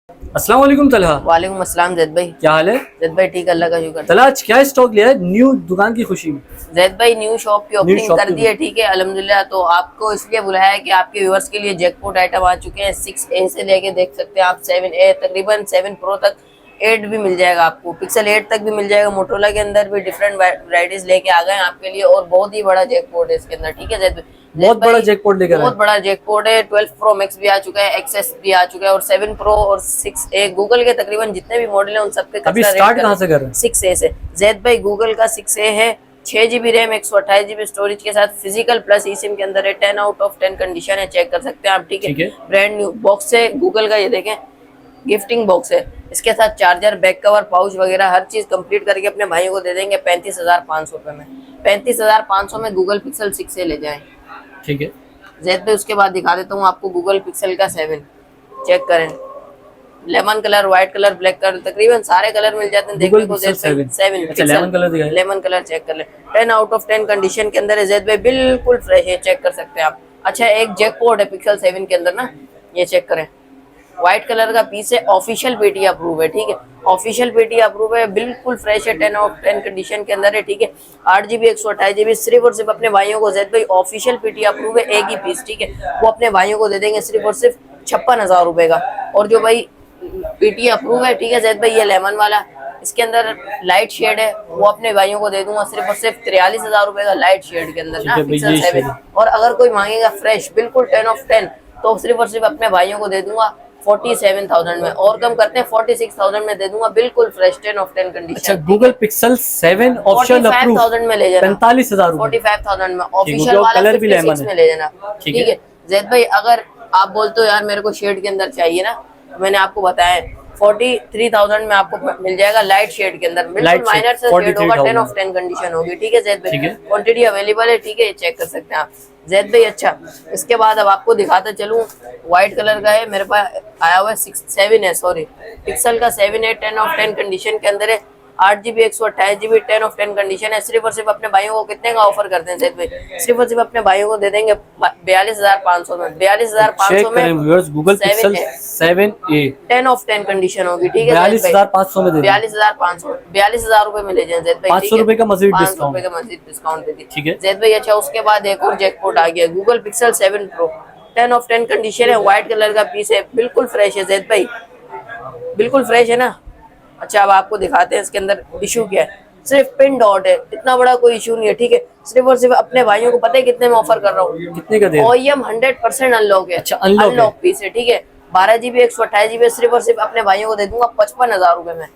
अस्सलाम वालेकुम तलहा। वालेकुम अस्सलाम जैद भाई। क्या हाल है? जैद भाई ठीक, अल्लाह का शुक्र। तलहा आज क्या स्टॉक लिया है न्यू दुकान की खुशी में? जैद भाई न्यू शॉप की ओपनिंग कर दी है, ठीक है अल्हम्दुलिल्लाह। तो आपको इसलिए बुलाया है कि आपके व्यूअर्स के लिए जैकपॉट आइटम आ चुके हैं। 6A से लेके देख सकते हैं आप 7A तकरीबन 7 Pro तक, 8 भी मिल जाएगा आपको, पिक्सल 8 तक भी मिल जाएगा। मोटोरोला के अंदर भी डिफरेंट वैरायटीज लेके आ गए हैं आपके लिए, और बहुत ही बड़ा जैकपॉट है इसके अंदर, ठीक है जैद भाई। बहुत बड़ा जैकपॉट लेकर बहुत बड़ा जैकपॉट है। 12 Pro Max भी आ चुका है, XS भी आ चुका है, और 7 Pro और 6A गूगल के तकरीबन जितने भी मॉडल हैं उन सबके अभी स्टार्ट कहाँ से कर रहे हैं? 6A से जैद भाई। गूगल का 6A है, 6 GB रैम, 128 GB स्टोरेज के साथ, फिजिकल प्लस ई सिम के अंदर है। 10 आउट ऑफ 10 कंडीशन है, चेक कर सकते हैं आप, ठीक है। ब्रांड न्यू बॉक्स है गूगल का, ये देखें गिफ्टिंग बॉक्स है। इसके साथ चार्जर, बैक कवर, पाउच वगैरह हर चीज कंप्लीट करके अपने भाइयों को दे देंगे 35,500 रुपए में। 35,500 में गूगल पिक्सल 6A ले जाएं, ठीक है जैद पे। उसके बाद दिखा देता हूँ आपको गूगल पिक्सल का 7, चेक करें। Lemon colour, white colour, black colour, तकरीबन सारे कलर मिल जाते हैं देखने को। 7 अच्छा, लेमन कलर दिखाएं। लेमन कलर चेक कर ले, 10 आउट ऑफ 10 कंडीशन के अंदर है जैद भाई, बिल्कुल फ्रेश है, चेक कर सकते हैं आप। अच्छा, एक जैकपॉट है पिक्सल 7 के अंदर ना, ये चेक करें। व्हाइट कलर का पीस है, ऑफिशियल पेटी अप्रूव है, ठीक है। ऑफिशियल पेटी अप्रूव है, बिल्कुल फ्रेश है, 10 आउट 10 कंडीशन के अंदर है, ठीक है। 8 GB 128 GB सिर्फ और सिर्फ अपने भाइयों को जैद भाई, ऑफिशियल पेटी अप्रूव है, एक ही पीस, ठीक है। वो अपने भाइयों को दे देंगे सिर्फ और सिर्फ 56,000 रुपए का। और जो भाई पेटी अप्रूव है, ठीक है जैद भाई, ये लेमन वाला, इसके अंदर लाइट शेड है, वो अपने भाइयों को दे दूंगा सिर्फ और सिर्फ 43,000 रुपए का, लाइट शेड के अंदर ना, पिक्सल 7। और अगर कोई मांगेगा फ्रेश बिल्कुल 10 ऑफ 10, तो सिर्फ और सिर्फ अपने भाइयों को दे दूंगा 47,000 में, और कम करते हैं 46,000 में दे दूंगा, बिल्कुल फ्रेश 10 ऑफ 10 कंडीशन। अच्छा, गूगल पिक्सल 7 ऑप्शन अप्रूव 45,000 में ले जाना, 45,000 45,000 में। ऑफिशियल वाला कलर भी 56 में ले जाना, ठीक है जैद भाई। अगर आप बोलते हो यार मेरे को शेड के अंदर चाहिए ना, तो मैंने आपको बताया 43,000 में आपको मिल जाएगा लाइट शेड के अंदर, बिल्कुल माइनर से शेड होगा, 10 ऑफ 10 कंडीशन होगी, ठीक है जैद भाई। क्वांटिटी अवेलेबल है, ठीक है, ये चेक कर सकते हैं आप जैद भाई। अच्छा, इसके बाद अब आपको दिखाता चलूं, व्हाइट कलर का है मेरे पास आया हुआ है, 7 है, सॉरी पिक्सल का 7 है, 10 ऑफ 10 कंडीशन के अंदर है। 8 GB 128 GB 10 ऑफ 10 कंडीशन है। सिर्फ और सिर्फ अपने भाइयों को कितने का ऑफर करते हैं जैद भाई? सिर्फ और सिर्फ अपने भाइयों को दे देंगे 42,500 में, 42,500 में Google pixel 7A 10 of 10 condition होगी, ठीक है। 42,500 में 42,500, 42,000 रुपए में ले जाए जैद भाई, 500 रुपए का मजीद 500 रुपए का मजीद डिस्काउंट दे दी, ठीक है जैद भाई। अच्छा, उसके बाद एक और जैकपॉट आ गया, Google pixel 7 Pro 10 of 10 condition है, व्हाइट कलर का पीस है, बिल्कुल फ्रेश है जैद भाई, बिल्कुल फ्रेश है ना। अच्छा, अब आपको दिखाते हैं इसके अंदर इशू क्या है। सिर्फ पिन डॉट है, इतना बड़ा कोई इशू नहीं है, ठीक है। सिर्फ और सिर्फ अपने भाइयों को पता है कितने में ऑफर कर रहा हूँ, कितने का दे? OEM 100% अनलॉक है। अच्छा, अनलॉक पीस है, ठीक है। 12 GB 128 GB सिर्फ और सिर्फ अपने भाइयों को दे दूंगा 55,000 रुपए में,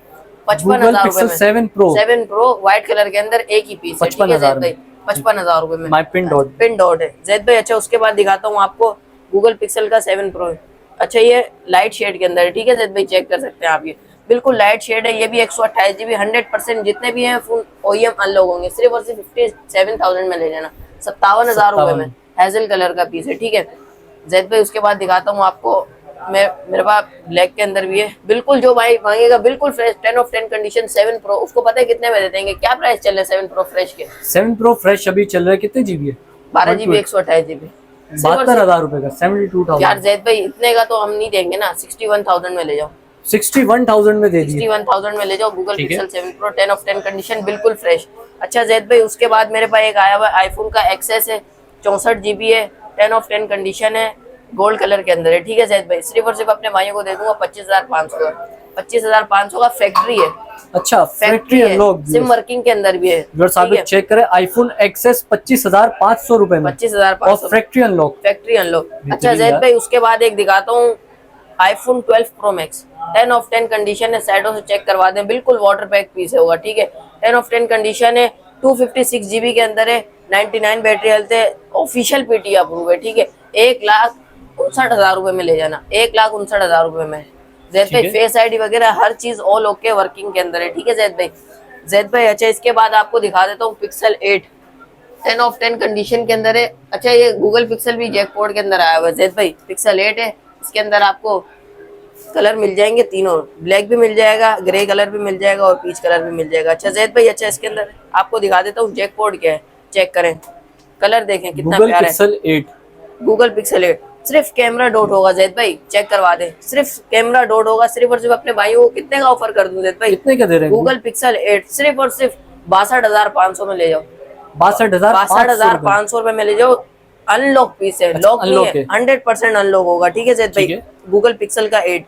55,000 रुपए में। 7 Pro व्हाइट कलर के अंदर एक ही पीस है, ठीक है जैद भाई, 55,000 रुपए में। पिन डॉट है जैद भाई। अच्छा, उसके बाद दिखाता हूँ आपको गूगल पिक्सल का 7 Pro। अच्छा, ये लाइट शेड के अंदर है, ठीक है जैद भाई, चेक कर सकते हैं आप, ये बिल्कुल लाइट शेड है। ये भी 128 GB 100% जितने भी हैं फुल OEM अनलॉक होंगे, सिर्फ और सिर्फ 57,000 में ले जाना, 57,000 रुपए में। हेजल कलर का पीस है, ठीक है जैद भाई। उसके बाद दिखाता हूँ आपको, मेरे पास ब्लैक के अंदर भी है, बिल्कुल जो भाई मांगेगा बिल्कुल फ्रेश 10 ऑफ 10 कंडीशन 7 Pro, उसको पता है कितने में दे देंगे, क्या प्राइस चल रहा है 7 Pro फ्रेश के? 7 Pro फ्रेश अभी चल रहा है, कितने GB है? 12 GB 128 GB 72,000 रुपए का, 72,000। यार जैद भाई इतने का तो हम नहीं देंगे ना, 61,000 में ले जाओ, 61,000 में दे दिए, 61,000 में ले जाओ Google pixel 7 Pro 10 of 10 condition, बिल्कुल फ्रेश। अच्छा जैद भाई, उसके बाद मेरे पास एक आया हुआ आईफोन का XS है, 64 GB है, 10 ऑफ 10 कंडीशन है, गोल्ड कलर के अंदर है, ठीक है जैद भाई। सिर्फ और सिर्फ अपने भाइयों को दे दूंगा 25,500 का, 25,500 का। फैक्ट्री है, अच्छा फैक्ट्री अनलॉक, सिम वर्किंग के अंदर भी है, चेक करें। आईफोन XS 25,500 रुपए में, 25,500 फैक्ट्री अनलॉक, फैक्ट्री अनलॉक। अच्छा जैद भाई, उसके बाद एक दिखाता हूँ iPhone 12 Pro Max 10 of 10 condition है, साइडों से चेक करवा दें, बिल्कुल वाटर पैक पीस होगा, ठीक है। 10 ऑफ 10 कंडीशन है, 256 GB के अंदर है, 99 बैटरी हेल्थ है, ऑफिशियल पेटी अप्रूव है, ठीक है। 1,59,000 रुपए में ले जाना, 1,59,000 रुपए में जैद भाई। फेस ID वगैरह हर चीज ऑल ओके वर्किंग के अंदर है, ठीक है जैद भाई, जैद भाई। अच्छा, इसके बाद आपको दिखा देता हूँ पिक्सल 8 10 ऑफ 10 कंडीशन के अंदर है। अच्छा, ये गूगल पिक्सल भी जैकपॉट के अंदर आया हुआ है जैद भाई, पिक्सल 8 है, इसके अंदर आपको कलर मिल जाएंगे तीनों, ब्लैक भी मिल जाएगा, ग्रे कलर भी मिल जाएगा, और पीच कलर भी मिल जाएगा। अच्छा जैद भाई, अच्छा इसके अंदर आपको दिखा देता हूँ जैकपॉट क्या है, चेक करें, कलर देखें कितना प्यारा है। पिक्सल 8 गूगल पिक्सल 8 सिर्फ कैमरा डॉट होगा जैद भाई, चेक करवा दे, सिर्फ कैमरा डॉट होगा। सिर्फ और सिर्फ अपने भाइयों को कितने का ऑफर कर दूं जैद भाई? कितने का दे रहे हैं? गूगल पिक्सल 8 सिर्फ और सिर्फ 62,500 में ले जाओ। 62,500 रुपए में ले जाओ। अनलॉक पीस है, लॉक नहीं है, 100% अनलॉक होगा। ठीक है जैद भाई, गूगल पिक्सल का 8,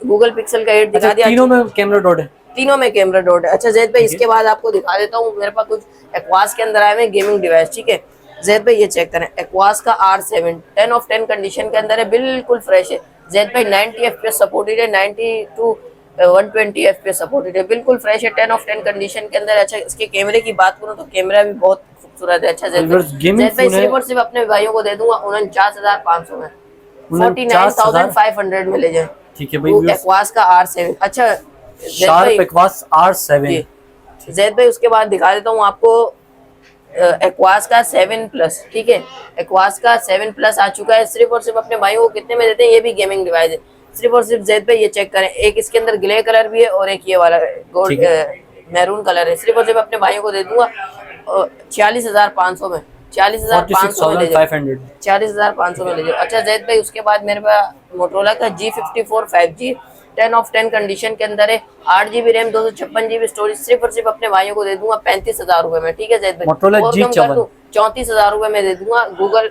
गूगल पिक्सल का 8 दिखा दिया। तीनों में कैमरा डॉट है? तीनों में कैमरा डॉट है। अच्छा जैद भाई, इसके बाद आपको दिखा देता हूँ, मेरे पास कुछ एक्वास के अंदर आए हुए गेमिंग डिवाइस। ठीक है जैद भाई, ये चेक करें, एक्वास का R7 10 ऑफ 10 कंडीशन के अंदर है, बिल्कुल फ्रेश है जैद भाई। 90 FPS सपोर्टेड है, 90 to 120 FPS सपोर्टेड है, बिल्कुल फ्रेश है, 10 ऑफ 10 कंडीशन के अंदर। अच्छा इसके कैमरे की बात करूँ तो कैमरा भी बहुत खूबसूरत है। अच्छा जैद भाई, सिर्फ और सिर्फ अपने भाइयों को दे दूंगा 49,500 में, 49,500 में ले जाए। ठीक है भाई, एक्वास का R7। अच्छा शार्प एक्वास R7 जैद भाई, उसके बाद दिखा देता हूँ आपको एक्वास का 7 प्लस। ठीक है, एक्वास का 7 प्लस आ चुका है। सिर्फ और सिर्फ अपने भाइयों को कितने में देते हैं? ये भी गेमिंग डिवाइस है। सिर्फ और सिर्फ जैद भाई, ये चेक करें, एक इसके अंदर ग्रे कलर भी है और एक ये वाला गोल्ड मैरून कलर है। सिर्फ और सिर्फ अपने भाइयों को दे दूंगा 46,500 में, 46,500 में ले जाओ, 46,500 में ले जाओ। अच्छा जैद भाई, उसके बाद मेरे पास मोटरोला का G54 5G 10 ऑफ 10 कंडीशन के अंदर है, 8GB रैम, 256GB स्टोरेज। सिर्फ और सिर्फ अपने भाइयों को दे दूंगा 35,000 रुपए में। ठीक है जैद भाई, मोटरोला G54 34,000 रुपए में दे दूंगा। गूगल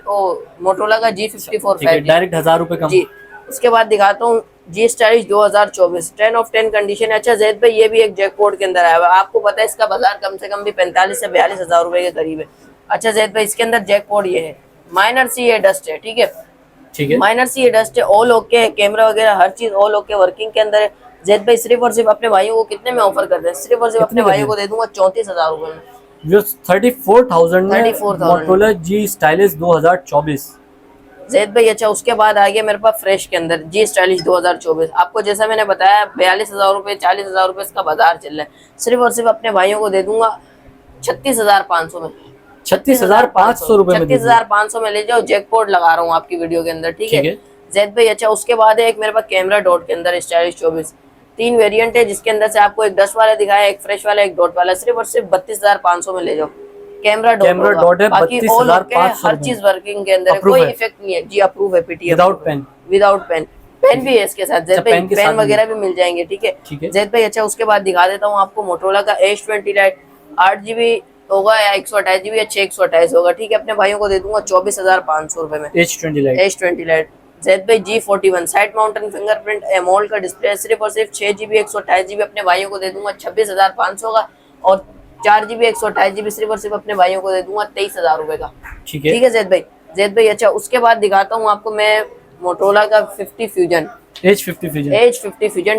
मोटरोला का G54 5G डायरेक्ट 1,000 रुपए कम जी। उसके बाद दिखाता हूँ G स्टाइलिश 2024 10 ऑफ 10 कंडीशन है। अच्छा जैद भाई, ये भी एक जैकपॉट के अंदर आया हुआ है। आपको पता है इसका बाजार कम से कम भी 45 से 42,000 रुपए के करीब है। अच्छा जैद भाई, इसके अंदर जैकपॉट ये है, माइनर सी ये डस्ट है। ठीक है, माइनर सी ये डस्ट है, ऑल ओके है, कैमरा वगैरह हर चीज ऑल ओके वर्किंग के अंदर है। जैद भाई, सिर्फ और सिर्फ अपने भाइयों को कितने में ऑफर कर दें? सिर्फ और सिर्फ अपने भाइयों को दे दूंगा 34,000 रुपए में, 34,000 में मोटरोला G स्टाइलिश 2024 जैद भाई। अच्छा उसके बाद आ गया मेरे पास फ्रेश के अंदर G स्टाइलिश 2024। आपको जैसा मैंने बताया 42,000 रुपए 40,000 रुपए इसका बाजार चल रहा है। सिर्फ और सिर्फ अपने भाइयों को दे दूंगा 36,500 में, 36,500 रुपए में, 36,500 में ले जाओ। जैकपॉट लगा रहा हूँ आपकी वीडियो के अंदर। ठीक है जैद भाई। अच्छा उसके बाद है एक मेरे पास कैमरा डॉट के अंदर स्टाइलिश 24, 3 वेरिएंट है, जिसके अंदर से आपको एक 10 वाला दिखाया, एक फ्रेश वाला, एक डॉट वाला। सिर्फ और सिर्फ 32,500 में ले जाओ। कैमरा डॉट है, बाकी ऑल ओके है, हर चीज वर्किंग के अंदर है, कोई इफेक्ट नहीं है जी। अप्रूव है, पीटीएफ विदाउट पेन, पेन भी है इसके साथ जैद भाई, पेन वगैरह भी मिल जाएंगे। ठीक है जैद भाई। अच्छा उसके बाद दिखा देता हूँ आपको मोटरोला का H20 लाइट, 8GB होगा या 128GB या 128 होगा। ठीक है, अपने भाइयों को दे दूंगा 24,500 रुपए में, H20 लाइट। जैद भाई G41 side mountain fingerprint AMOLED का डिस्प्ले, सिर्फ और सिर्फ 6GB 128GB अपने भाइयों को दे दूंगा 26,500 का, और 4GB 128GB सिर्फ और सिर्फ अपने भाइयों को दे दूंगा 23,000 रुपए का। ठीक है जैद भाई। अच्छा उसके बाद दिखाता हूँ आपको मैं मोटरोला का 50 fusion, H50 fusion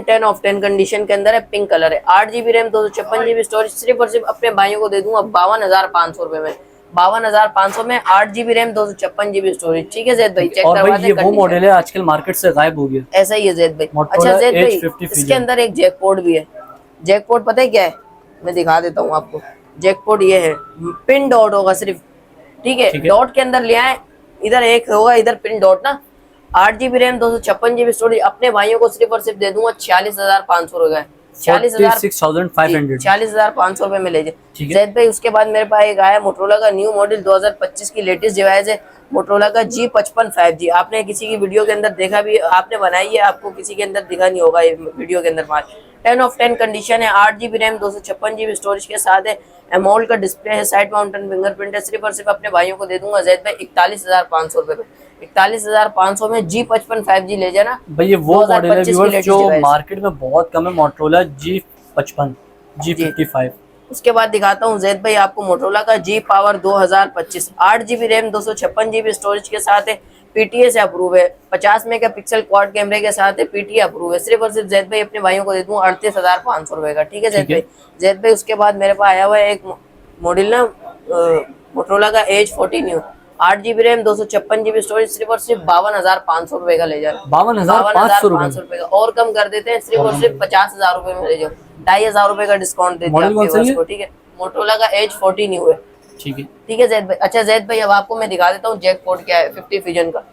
10 of 10 condition के अंदर है, पिंक कलर है, 8GB रैम, 256GB स्टोरेज। सिर्फ और सिर्फ अपने भाइयों को दे दूंगा 52,500 रुपए में, 52,500 में 8GB रैम, 256GB स्टोरेज। ठीक है जैद भाई, चेक करवा दें। ये वो मॉडल है आजकल मार्केट से गायब हो गया, ऐसा ही है जैद भाई। अच्छा जैद भाई, इसके अंदर एक जैकपॉट भी है। जैकपॉट पता है क्या है? मैं दिखा देता हूँ आपको। जैकपॉट ये है, पिन डॉट होगा सिर्फ। ठीक है, डॉट के अंदर ले आए, इधर एक होगा, इधर पिन डॉट ना, 8GB रैम, 256GB स्टोरेज। अपने भाइयों को सिर्फ और सिर्फ दे दूंगा 46,500 रुपए, 46,500 रुपए में ले जाए जैद भाई। उसके बाद मेरे पास एक आया मोटरोला का न्यू मॉडल 2025 की लेटेस्ट डिवाइस है, मोटरोला का G55 5G। आपने किसी की वीडियो के अंदर देखा भी, आपने बनाई है, आपको किसी के अंदर दिखा नहीं होगा ये वीडियो के अंदर। 10 ऑफ 10 कंडीशन है, 8GB रैम, 256GB स्टोरेज के साथ है, एमोल्ड का डिस्प्ले है, साइड माउंटेन फिंगरप्रिंट है। सिर्फ और सिर्फ अपने भाइयों को दे दूंगा जैद भाई 41,500 रुपए में, 41,500 में G55 5G ले जाना भाई। ये वो मॉडल है व्यूअर्स जो मार्केट में बहुत कम है, मोटरोला G55 G55। उसके बाद दिखाता हूँ जैद भाई आपको मोटरोला का G power 2025, 8GB RAM, 256GB storage के साथ है, पीटीए से अप्रूव है, 50 मेगापिक्सल क्वाड कैमरे के साथ है, पीटीए अप्रूव है। सिर्फ और सिर्फ जैद भाई अपने भाइयों को दे दूँ 38,500 रुपए का। ठीक है जैद भाई। उसके बाद मेरे पास आया हुआ है एक मॉडल ना मोटरोला का H40 new, 8GB RAM, 256GB storage. सिर्फ और सिर्फ 52,500 रुपए का ले जाए, 52,500 रुपए का, और कम कर देते हैं, सिर्फ और सिर्फ 50,000 रुपए में ले जाओ, 2,500 रुपए का डिस्काउंट देते हैं। ठीक है, मोटरोला का H40 न्यू है। ठीक है जैद भाई। अच्छा जैद भाई, अब आपको मैं दिखा देता हूँ जैकपॉट क्या है 50 फ्यूजन का।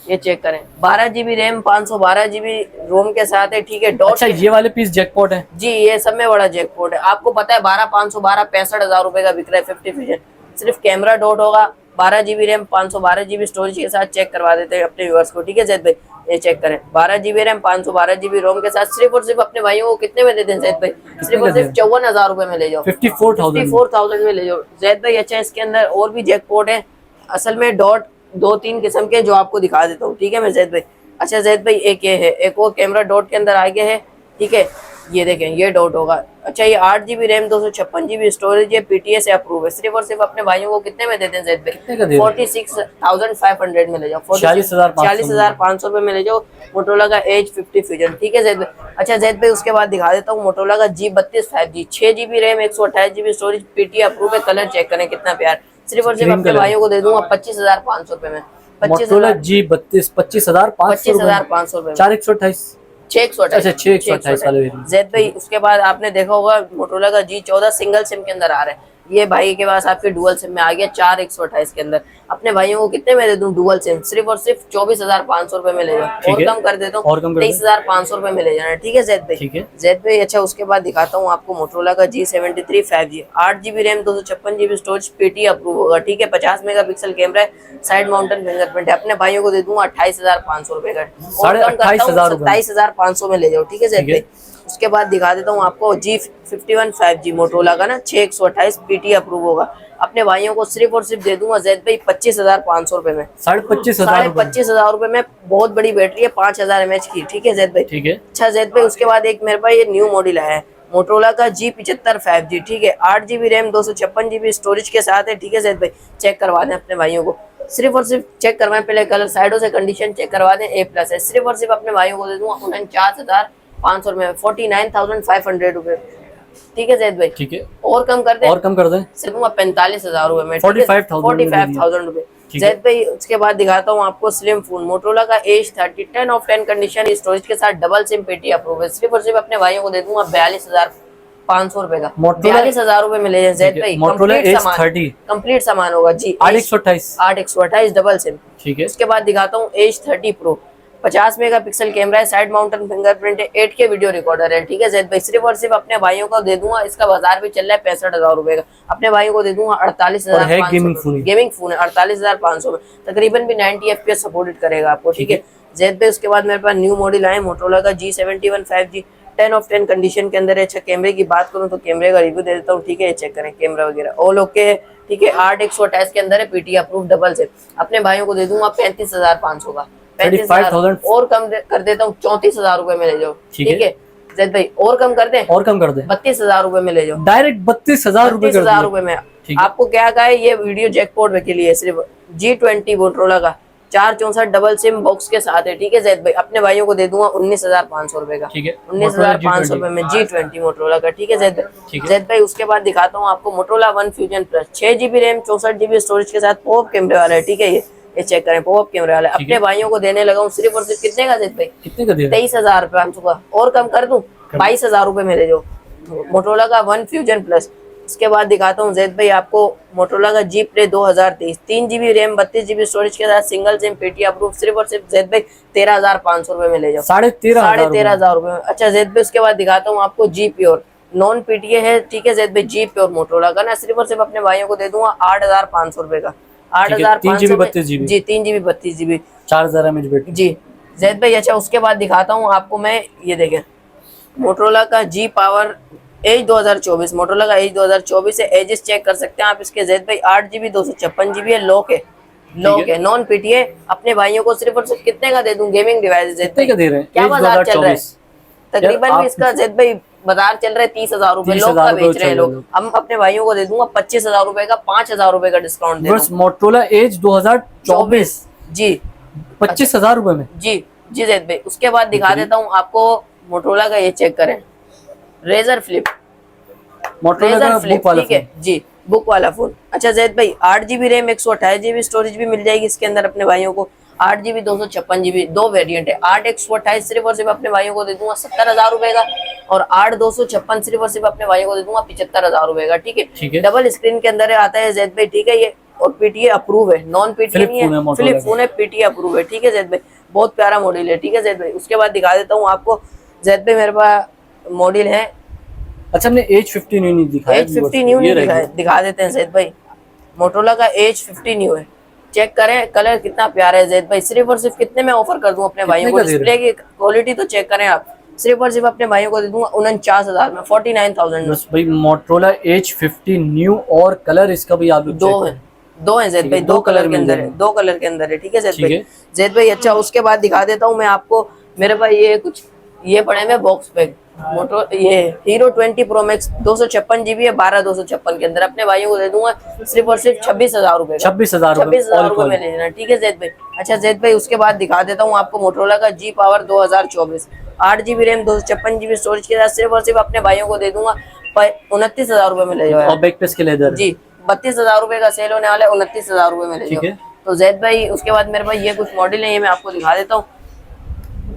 ये चेक करें, 12GB रैम, 512GB रोम के साथ है। ठीक है, डॉट। अच्छा ये वाले पीस जैकपॉट है जी, ये सब में बड़ा जैकपॉट है। आपको पता है 12,512 65,000 रुपए का बिक रहा है 50 फ्यूजन। सिर्फ कैमरा डॉट होगा, 12 GB रैम 512 GB स्टोरेज के साथ चेक करवा देते हैं अपने व्यूअर्स को, ठीक है जैद भाई। ये चेक करें 12 GB रैम 512 GB रोम के साथ सिर्फ और सिर्फ अपने भाइयों को कितने में देते हैं जैद भाई? सिर्फ और सिर्फ 54,000 रुपए में ले जाओ, 54,000 में ले जाओ जैद भाई। अच्छा इसके अंदर और भी जैकपॉट है, असल में डॉट 2-3 किस्म के जो आपको दिखा देता हूँ, ठीक है मैं जैद भाई। अच्छा जैद भाई एक ये है, एक और कैमरा डॉट के अंदर आगे है, ठीक है ये देखें ये डॉट होगा। अच्छा ये 8 GB रैम 256 GB स्टोरेज है, PTA से अप्रूव है। सिर्फ और सिर्फ अपने भाइयों को कितने में देते हैं जैद भाई? 46,500 में ले जाओ, 46,500 रुपए में ले जाओ मोटोरोला का एज 50 फ्यूजन, ठीक है जैद भाई। अच्छा जैद भाई उसके बाद दिखा देता हूँ मोटोरोला का G32 5G 6 GB RAM 128 GB storage, PTA approve है। कलर चेक करें कितना प्यार, सिर्फ और सिर्फ अपने भाइयों को दे दूंगा 25,500 रुपए में। 25,000 25,500 रुपए, 4,128 6,128 वाले जैद भाई। उसके बाद आपने देखा होगा मोटोरोला का G14 सिंगल सिम के अंदर आ रहा है, ये भाई के पास आपके डुअल सिम में आ गया 4,128 के अंदर। अपने भाइयों को कितने में दे दूं डुअल सिम? सिर्फ और सिर्फ 24,500 रुपए में ले जाओ, और कम कर देता हूँ 23,500 रुपए में ले जाना, ठीक है जैद भाई। जैद भाई अच्छा उसके बाद दिखाता हूँ आपको मोटोरोला का G73 5G 8 GB RAM 256 GB storage, PTA approve होगा, ठीक है 50 मेगापिक्सल कैमरा है, साइड माउंटेन फिंगरप्रिंट है। अपने भाइयों को दे दूंगा 28,500 रुपए का, और कम करता हूँ 27,500 में ले जाओ, ठीक है जैद भाई। उसके बाद दिखा देता हूँ आपको G51 5G मोटोरोला का ना 6,128 PTA अप्रूव होगा। अपने भाइयों को सिर्फ और सिर्फ दे दूंगा जैद भाई 25,500 रुपए में, 25,500 रुपए में। बहुत बड़ी बैटरी है 5,000 mAh की, ठीक है जैद भाई, ठीक है। अच्छा जैद भाई उसके बाद एक मेरे पास ये न्यू मॉडल आया है मोटोरोला का G75 5G, ठीक है 8 GB रैम 256 GB स्टोरेज के साथ है, ठीक है जैद भाई। चेक करवा दें अपने भाइयों को, सिर्फ और सिर्फ चेक करवाएं पहले, कलर साइडों से कंडीशन चेक करवा दें, A+ है। सिर्फ और सिर्फ अपने भाइयों को दे दूंगा 49,500 में, 49,500 रुपए, ठीक है जैद भाई, ठीक है। और कम कर दें, और कम कर दें, सिर्फ 45,000 रुपए में, 45,000 रुपए जैद भाई। उसके बाद दिखाता हूँ आपको स्लिम फोन मोटोरोला का एज 30 10 ऑफ 10 कंडीशन स्टोरेज के साथ डबल सिम PTA अप्रूव है। सिर्फ और सिर्फ अपने भाइयों को दे दूंगा 42,500 रुपए का, 42,000 रुपए मिले जैद भाई। कंप्लीट सामान होगा जी, 8,128 डबल सिम, ठीक है। उसके बाद दिखाता हूँ एज 30 प्रो 50 मेगापिक्सल कैमरा है, साइड माउंटेन फिंगरप्रिंट है, 8K वीडियो रिकॉर्डर है, ठीक है जैद भाई। सिर्फ और सिर्फ अपने भाइयों को दे दूंगा, इसका बाजार भी चल रहा है 65,000 रुपए का, अपने भाइयों को दे दूंगा 48,500। गेमिंग फोन है 48,500 में, तकरीबन भी 90 FPS सपोर्टेड करेगा आपको, ठीक है जैद भाई। उसके बाद मेरे पास न्यू मॉडल आए मोटोरोला का G71 5G 10 ऑफ 10 कंडीशन के अंदर है। अच्छा कैमरे की बात करूं तो कैमरे का रिव्यू दे देता हूँ, ठीक है चेक करें कैमरा वगैरह ऑल ओके है, ठीक है 8,128 के अंदर है, PTA अप्रूव डबल से। अपने भाइयों को दे दूंगा 35,500 का, 35,000 और कम कर देता हूँ 34,000 रुपए में ले जाओ, ठीक है जैद भाई। और कम कर दे, 32,000 रुपए में ले जाओ, डायरेक्ट 32,000 रुपए में। आपको क्या कहा है, ये वीडियो जैकपॉट के लिए सिर्फ G20 मोटोरोला का 464 डबल सिम बॉक्स के साथ है, ठीक है जैद भाई। अपने भाइयों को दे दूंगा 19,500 रुपए का, 19,500 रुपए में G20 मोटोरोला का, ठीक है जैद भाई। जैद भाई उसके बाद दिखाता हूँ आपको Motorola One Fusion Plus 6 GB RAM 64 GB storage के साथ पॉप कैमरे वाला है, ठीक है ये चेक करें पॉप कैमरे वाला। अपने भाइयों को देने लगा हूँ सिर्फ और सिर्फ कितने का जैद भाई? कितने का? 23,500 का, और कम कर दूं 22,000 रुपए में ले जाओ मोटोरोला का One Fusion Plus। इसके बाद दिखाता हूँ जैद भाई आपको मोटोरोला का G Play 2023 3 GB RAM 32 GB storage के साथ सिंगल सिम PTA अप्रूव। सिर्फ और सिर्फ जैद भाई 13,500 रुपए में ले जाओ, 13,500 रुपए में। अच्छा जैद भाई उसके बाद दिखाता हूँ आपको G Pure नॉन PTA है, ठीक है जैद भाई G Pure मोटोरोला का ना, सिर्फ और सिर्फ अपने भाइयों को दे दूंगा 8,500 रुपए का, 8,500 जी 3 GB 32 GB 4,000 mAh बैटरी जी जैद भाई। अच्छा उसके बाद दिखाता हूँ आपको मैं, ये देखें मोटोरोला का G Power एज 2024 मोटोरोला का एज 2024 है, एजेस चेक कर सकते हैं आप इसके जैद भाई। 8 GB 256 GB है, लॉक है नॉन PTA। अपने भाइयों को सिर्फ और सिर्फ कितने का दे दूं गेमिंग डिवाइस जैद भाई? क्या बाजार चल रहा है? तकरीबन इसका जैद भाई बाजार चल रहा है 30,000 रुपए, लोग का बेच रहे हैं लोग। हम अपने भाइयों को दे दूंगा 25,000 रुपए का, 5,000 रुपए का डिस्काउंट दे दूंगा। मोटोरोला एज 2024 जी 25,000 रुपए में जी जैद भाई। उसके बाद दिखा देता हूँ आपको मोटोरोला का, ये चेक करें रेजर फ्लिप, ठीक है जी बुक वाला फोन। अच्छा जैद भाई 8 GB रैम 128 GB स्टोरेज भी मिल जाएगी इसके अंदर अपने भाइयों को, 8 GB 256 GB दो वेरिएंट है। 8,128 सिर्फ और सिर्फ अपने भाइयों को दे दूंगा 70,000 रुपए का, और 8,256 सिर्फ और सिर्फ अपने भाइयों को दे दूंगा 75,000 रुपए का, ठीक है डबल स्क्रीन के अंदर आता है जैद भाई, ठीक है ये, और PTA अप्रूव है, नॉन PTA नहीं है, फ्लिप फोन है, PTA अप्रूव है, ठीक है जैद भाई। बहुत प्यारा मॉडल है, ठीक है जैद भाई। उसके बाद दिखा देता हूँ आपको जैद भाई मेरे पास मॉडल है। अच्छा हमने H50 न्यू नहीं दिखाया, H50 न्यू नहीं दिखा देते हैं जैद भाई। मोटरोला का H50 न्यू है, चेक करें कलर कितना प्यारा है जैद भाई। सिर्फ और सिर्फ कितने में ऑफर कर दूं अपने भाइयों को, डिस्प्ले की क्वालिटी तो चेक करें आप। सिर्फ और सिर्फ अपने भाइयों को दे दूंगा 49,000 में, 49,000 में। बस भाई मोटरोला H50 न्यू और कलर इसका भी आप लोग दो है, दो है जैद भाई, दो कलर के अंदर है, दो कलर के अंदर है, ठीक है जैद भाई। जैद भाई अच्छा, उसके बाद दिखा देता हूँ मैं आपको, मेरे पास ये कुछ ये पड़े हैं बॉक्स पैक मोटो, ये हीरो 20 प्रो मैक्स 256 GB है, 12/256 के अंदर। अपने भाइयों को दे दूंगा सिर्फ और सिर्फ 26,000 रुपए, 26,000 रुपए में ले लेना, ठीक है जैद भाई। अच्छा जैद भाई, उसके बाद दिखा देता हूँ आपको मोटरोला का G power 2024, 8 GB RAM, 256 GB storage के साथ। सिर्फ और सिर्फ अपने भाइयों को दे दूंगा 29,000 रुपए में ले जाओ। और बैक पे इसके लेदर जी 32,000 रुपए का सेल होने वाला है, 29,000 रुपए में ले जाओ। तो जैद भाई उसके बाद मेरे पास ये कुछ मॉडल है, ये मैं आपको दिखा देता हूँ।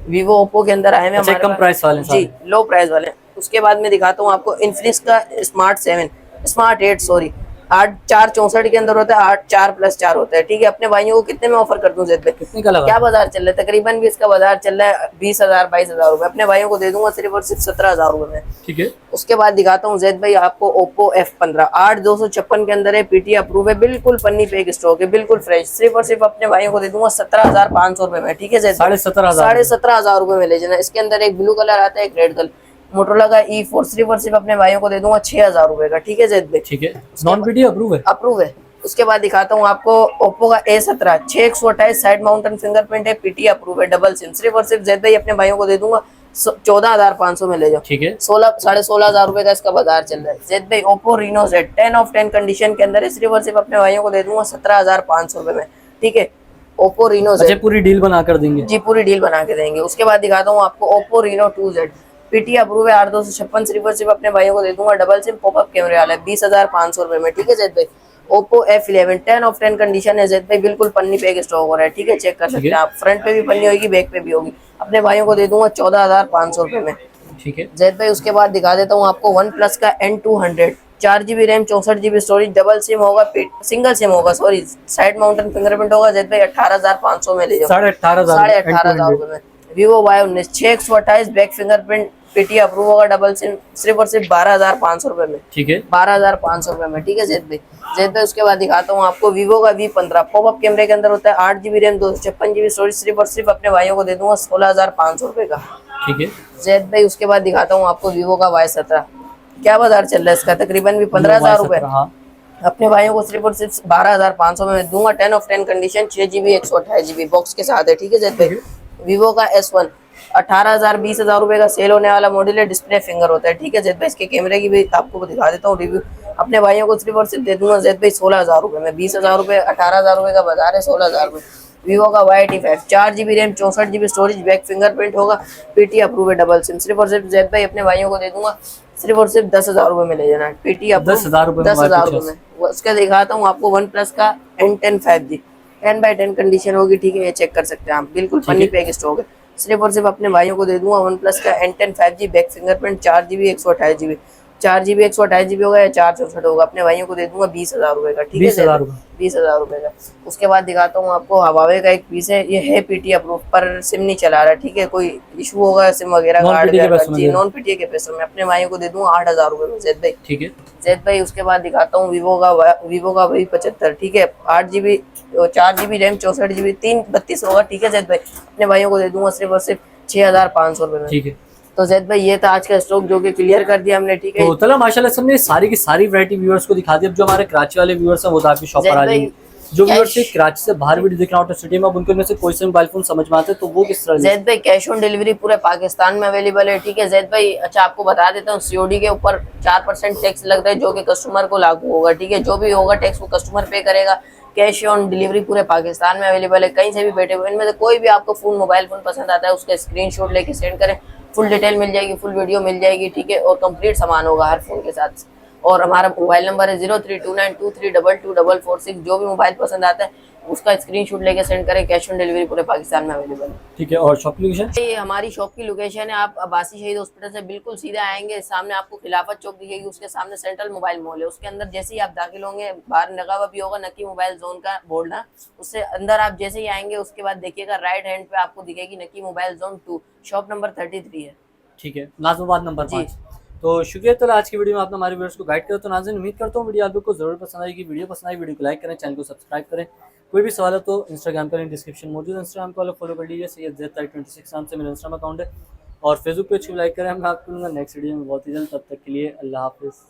वीवो ओप्पो के अंदर आए हैं हमारे कम प्राइस वाले, जी लो प्राइस वाले। उसके बाद मैं दिखाता हूँ आपको इन्फिनिक्स का स्मार्ट 8 सॉरी 8464 के अंदर होता है, 84+4 होता है, ठीक है। अपने भाइयों को कितने में ऑफर कर दूं जैद भाई? कितने का लगा? क्या बाजार चल रहा है? तकरीबन भी इसका बाजार चल रहा है 20,000 22,000 रुपए। अपने भाइयों को दे दूंगा सिर्फ और सिर्फ 17,000 रुपए में, ठीक है। उसके बाद दिखाता हूँ जैद भाई आपको ओप्पो F15 8256 के अंदर है, पीटी अप्रूव है, बिल्कुल पन्नी पे एक स्टॉक है, बिल्कुल फ्रेश। सिर्फ और सिर्फ अपने भाइयों को दे दूंगा 17,500 रुपए में, ठीक है जैद। 17,500 रुपए में ले जाना। इसके अंदर एक ब्लू कलर आता है, एक रेड कलर। मोटरोला का E4 सिर्फ और सिर्फ अपने भाइयों को दे दूंगा 6,000 रुपए का, ठीक है जैद भाई, ठीक है। नॉन पीटी अप्रूव है, अप्रूव है। उसके बाद दिखाता हूँ आपको ओप्पो का A17 6128 साइड माउंटेन फिंगरप्रिंट है, पीटी अप्रूव है, डबल सिम। सिर्फ और सिर्फ जैद भाई अपने भाइयों को दे दूंगा 14,500 में ले जाओ, ठीक है। 16,500 रुपए का इसका बाजार चल रहा है जैद भाई। Oppo Reno Z 10 of 10 condition के अंदर है, सिर्फ और सिर्फ अपने भाइयों को दे दूंगा 17,500 रुपए में, ठीक है। ओप्पो Reno Z पूरी डील बना कर देंगे जी, पूरी डील बना के देंगे। उसके बाद दिखाता हूँ आपको Oppo Reno 2Z PT approve है, 8256। सिर्फ और सिर्फ अपने भाइयों को दे दूंगा डबल सिम पॉपअप कैमरे वाला है, 20,500 रुपए में, ठीक है जैद भाई। ओप्पो F11 10 of 10 कंडीशन है जैद भाई, बिल्कुल पन्नी पे एक स्टॉक हो रहा है, ठीक है, चेक कर सकते हैं आप। फ्रंट पे भी पन्नी होगी, बैक पे भी होगी। अपने भाइयों को दे दूंगा 14,500 रुपए में, ठीक है जैद भाई। उसके बाद दिखा देता हूँ आपको OnePlus का N200 4 GB RAM, 64 GB storage, double SIM होगा, सिंगल सिम होगा सॉरी, साइड माउंटेन फिंगरप्रिंट होगा जैद भाई। 18,500 में ले जाओ, 18,500 रुपए में। Vivo Y19 628 back fingerprint, PT approve होगा, डबल सिम। सिर्फ और सिर्फ 12,500 रुपए में, ठीक है, 12,500 रुपए में, ठीक है जैद भाई। जैद भाई उसके बाद दिखाता हूँ आपको वीवो का V15 पॉपअप कैमरे के अंदर होता है, 8 GB रैम, 256 GB स्टोरेज। सिर्फ और सिर्फ अपने भाइयों को दे दूंगा 16,500 रुपए का, ठीक है जैद भाई। उसके बाद दिखाता हूँ आपको वीवो का Y17, क्या बाजार चल रहा है इसका? तकरीबन भी 15,000 रुपए। अपने भाइयों को सिर्फ और सिर्फ 12,500 में दूंगा, 10 of 10 condition, 6 GB 128 GB box के साथ है, ठीक है जैद भाई। वीवो का S1 18,000 20,000 रुपए का सेल होने वाला मॉडल है, डिस्प्ले फिंगर होता है, ठीक है जैद भाई। इसके कैमरे की भी आपको दिखा देता हूँ रिव्यू। अपने भाइयों को सिर्फ और सिर्फ दे दूंगा जैद भाई 16,000 रुपए में, 20,000 रुपए, 18,000 रुपए का बाजार है, 16,000 रुपए। वीवो का Y85 4 GB RAM, 64 GB storage, back fingerprint होगा, पीटी अप्रूव है, डबल सिम। सिर्फ और सिर्फ जैद भाई अपने भाइयों को दे दूंगा सिर्फ और सिर्फ 10,000 रुपए में ले जाना, पीटी अप्रूव 10,000 रुपए में। उसका दिखाता हूँ आपको OnePlus का N10 5G 10/10 कंडीशन होगी, ठीक है, ये चेक कर सकते हैं आप, बिल्कुल पन्नी पे एक स्टॉक है। सिर्फ और सिर्फ अपने भाइयों को दे दूंगा OnePlus का N10 5G back fingerprint, 4 GB 128 GB, 4 GB 128 GB होगा या 464 होगा। अपने भाइयों को दे दूंगा 20,000 रुपए का, ठीक है, 20,000 रुपए का। उसके बाद दिखाता हूँ आपको Huawei का एक पीस है, ये है पीटी अप्रूव पर सिम नहीं चला रहा, ठीक है, कोई इशू होगा सिम वगैरह नॉन पीटी के पैसों में। अपने भाइयों को दे दूंगा 8,000 रुपए में जैद भाई, ठीक है जैद भाई। उसके बाद दिखाता हूँ वीवो का V75, ठीक है, 8 GB 4 GB रैम, 64 GB 332 होगा, ठीक है जैद भाई। अपने भाइयों को दे दूंगा सिर्फ और सिर्फ 6,500 रुपए में, ठीक है। तो जैद भाई ये था आज का स्टॉक जो कि क्लियर कर दिया हमने, ठीक है। तो चलो माशाल्लाह सबने सारी की सारी वैरायटी व्यूअर्स को दिखा दी। अब जो हमारे कराची वाले व्यूअर्स हैं वो तो आपकी शॉप पर आ जाएंगे। जो व्यूअर्स से कराची से बाहर वीडियो देख रहा हूँ सिटी में, अब उनके में से कोई से मोबाइल फोन समझ में आते हैं तो वो किस तरह? जैद भाई कैश ऑन डिलीवरी पूरे पाकिस्तान में अवेलेबल है, ठीक है जैद भाई। अच्छा आपको बता देता हूँ, सीओडी के ऊपर 4% टैक्स लगता है जो कि कस्टमर को लागू होगा, ठीक है। जो भी होगा टैक्स वो कस्टमर पे करेगा। कैश ऑन डिलीवरी पूरे पाकिस्तान में अवेलेबल है, कहीं से भी बैठे हुए। इनमें से कोई भी आपको फोन मोबाइल फोन पसंद आता है उसका स्क्रीनशॉट लेके सेंड करें, फुल डिटेल मिल जाएगी, फुल वीडियो मिल जाएगी, ठीक है, और कंप्लीट सामान होगा हर फोन के साथ। और हमारा मोबाइल नंबर है 0329234446। जो भी मोबाइल पसंद आता है उसका स्क्रीनशॉट लेके सेंड करें, कैश ऑन डिलीवरी पूरे पाकिस्तान में अवेलेबल है, ठीक है। और शॉप की लोकेशन, ये हमारी शॉप की लोकेशन है, आप अब्बासी शहीद हॉस्पिटल से बिल्कुल सीधा आएंगे, सामने आपको खिलाफत चौक दिखेगी, उसके सामने सेंट्रल मोबाइल मॉल है, उसके अंदर जैसे ही आप दाखिल होंगे बाहर लगा हुआ भी होगा नकी मोबाइल जोन का बोर्ड ना, उससे अंदर आप जैसे ही आएंगे उसके बाद देखिएगा राइट हैंड पे आपको दिखेगी नकी मोबाइल जोन 2, शॉप नंबर 33 है, ठीक है, नाज़िमाबाद नंबर 5। तो शुक्रिया तो आज की वीडियो में आपने हमारे व्यूअर्स को गाइड करा। तो नाज़रीन उम्मीद करता हूँ वीडियो आप लोग को जरूर पसंद आएगी। वीडियो पसंद आई वीडियो को लाइक करें, चैनल को सब्सक्राइब करें। कोई भी सवाल है तो इंस्टाग्राम पर डिस्क्रिप्शन मौजूद है, इंस्टाग्राम को फॉलो कर लीजिए। सैयद26 नाम से मेरा इंस्टाग्राम अकाउंट है और फेसबुक पेज को लाइक करें। मैं आपको मिलूंगा नेक्स्ट वीडियो में बहुत ही जल्द। तब तक के लिए अल्लाह हाफिज़।